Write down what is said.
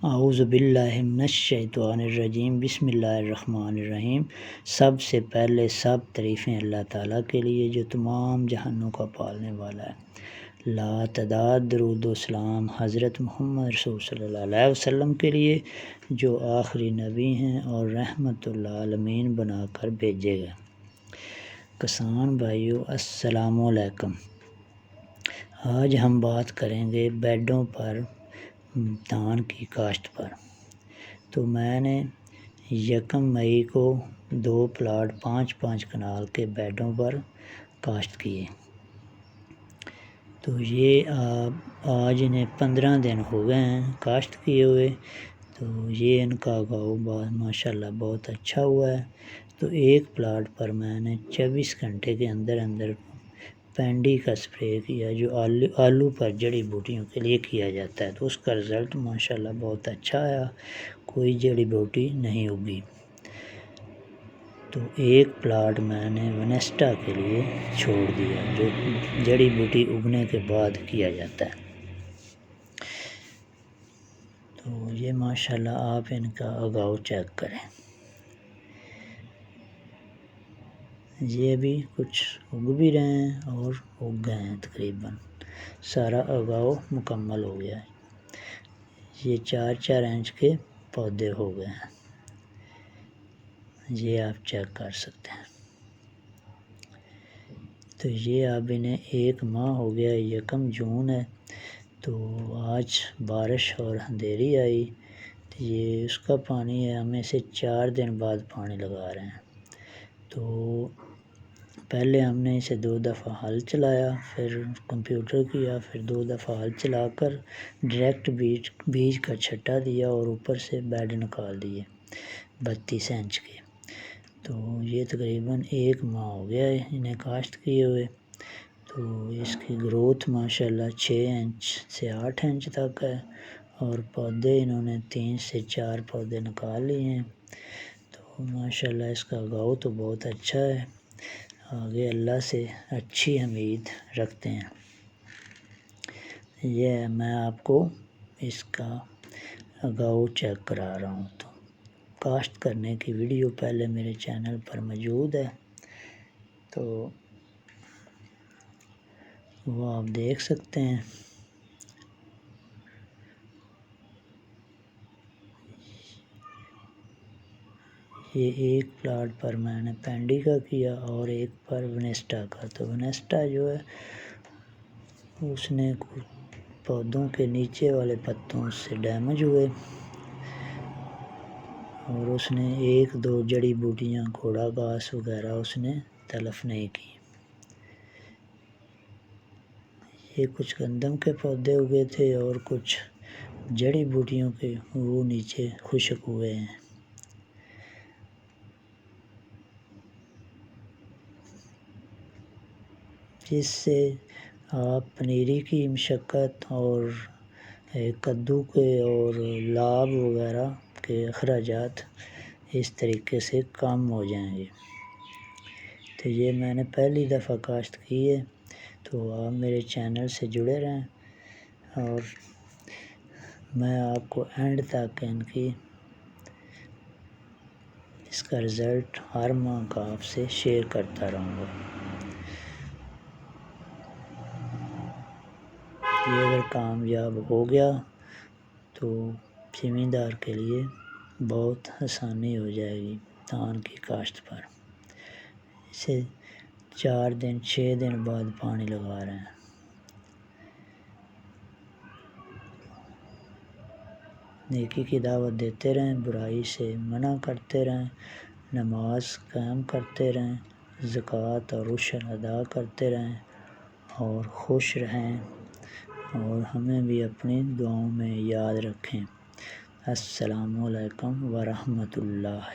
اعوذ باللہ من الشیطان الرجیم، بسم اللہ الرحمن الرحیم۔ سب سے پہلے سب تعریفیں اللہ تعالیٰ کے لیے جو تمام جہانوں کا پالنے والا ہے۔ لا تعداد درود و سلام حضرت محمد رسول صلی اللہ علیہ وسلم کے لیے جو آخری نبی ہیں اور رحمت للعالمین بنا کر بھیجے گئے۔ کسان بھائیو السلام علیکم۔ آج ہم بات کریں گے بیڈوں پر دھان کی کاشت پر۔ تو میں نے 1 مئی کو 2 پلاٹ 5-5 کنال کے بیڈوں پر کاشت کیے۔ تو یہ آج انہیں 15 دن ہو گئے ہیں کاشت کیے ہوئے۔ تو یہ ان کا اگاؤ ماشاءاللہ بہت اچھا ہوا ہے۔ تو ایک پلاٹ پر میں نے 24 گھنٹے کے اندر پینڈی کا سپرے کیا، جو آلو پر جڑی بوٹیوں کے لیے کیا جاتا ہے۔ تو اس کا رزلٹ ماشاءاللہ بہت اچھا آیا، کوئی جڑی بوٹی نہیں اگی۔ تو ایک پلاٹ میں نے ونیسٹا کے لیے چھوڑ دیا، جو جڑی بوٹی اگنے کے بعد کیا جاتا ہے۔ تو یہ ماشاءاللہ آپ ان کا اگاؤ چیک کریں۔ یہ بھی کچھ اگ بھی رہے ہیں اور اگ گئے ہیں، تقریباً سارا اگاؤ مکمل ہو گیا ہے۔ یہ 4-4 انچ کے پودے ہو گئے ہیں، یہ آپ چیک کر سکتے ہیں۔ تو یہ اب انہیں 1 ماہ ہو گیا، 1 جون ہے۔ تو آج بارش اور اندھیری آئی، تو یہ اس کا پانی ہے، ہم اسے 4 دن بعد پانی لگا رہے ہیں۔ تو پہلے ہم نے اسے 2 دفعہ ہل چلایا، پھر کمپیوٹر کیا، پھر 2 دفعہ ہل چلا کر ڈائریکٹ بیج کا چھٹا دیا اور اوپر سے بیڈ نکال دیے 32 انچ کے۔ تو یہ تقریباً 1 ماہ ہو گیا ہے انہیں کاشت کیے ہوئے۔ تو اس کی گروتھ ماشاءاللہ 6 انچ سے 8 انچ تک ہے، اور پودے انہوں نے 3 سے 4 پودے نکال لیے ہیں۔ تو ماشاءاللہ اس کا اگاؤ تو بہت اچھا ہے، آگے اللہ سے اچھی امید رکھتے ہیں۔ یہ میں آپ کو اس کا اگاؤ چیک کرا رہا ہوں۔ تو کاشت کرنے کی ویڈیو پہلے میرے چینل پر موجود ہے، تو وہ آپ دیکھ سکتے ہیں۔ یہ ایک پلاٹ پر میں نے پینڈی کا کیا اور ایک پر ونیسٹا کا۔ تو ونیسٹا جو ہے اس نے پودوں کے نیچے والے پتوں سے ڈیمیج ہوئے، اور اس نے 1-2 جڑی بوٹیاں گھوڑا گھاس وغیرہ اس نے تلف نہیں کی۔ یہ کچھ گندم کے پودے اگے تھے اور کچھ جڑی بوٹیوں کے، وہ نیچے خشک ہوئے ہیں۔ جس سے آپ پنیری کی مشقت اور کدو کے اور لاب وغیرہ کے اخراجات اس طریقے سے کم ہو جائیں گے۔ تو یہ میں نے پہلی دفعہ کاشت کی ہے، تو آپ میرے چینل سے جڑے رہیں، اور میں آپ کو اینڈ تک اس کا رزلٹ ہر ماہ کا آپ سے شیئر کرتا رہوں گا۔ یہ اگر کامیاب ہو گیا تو زمیندار کے لیے بہت آسانی ہو جائے گی دھان کی کاشت پر۔ اسے 4-6 دن بعد پانی لگا رہے ہیں۔ نیکی کی دعوت دیتے رہیں، برائی سے منع کرتے رہیں، نماز قائم کرتے رہیں، زکوٰۃ اور عشر ادا کرتے رہیں، اور خوش رہیں، اور ہمیں بھی اپنی دعاؤں میں یاد رکھیں۔ السلام علیکم ورحمۃ اللہ۔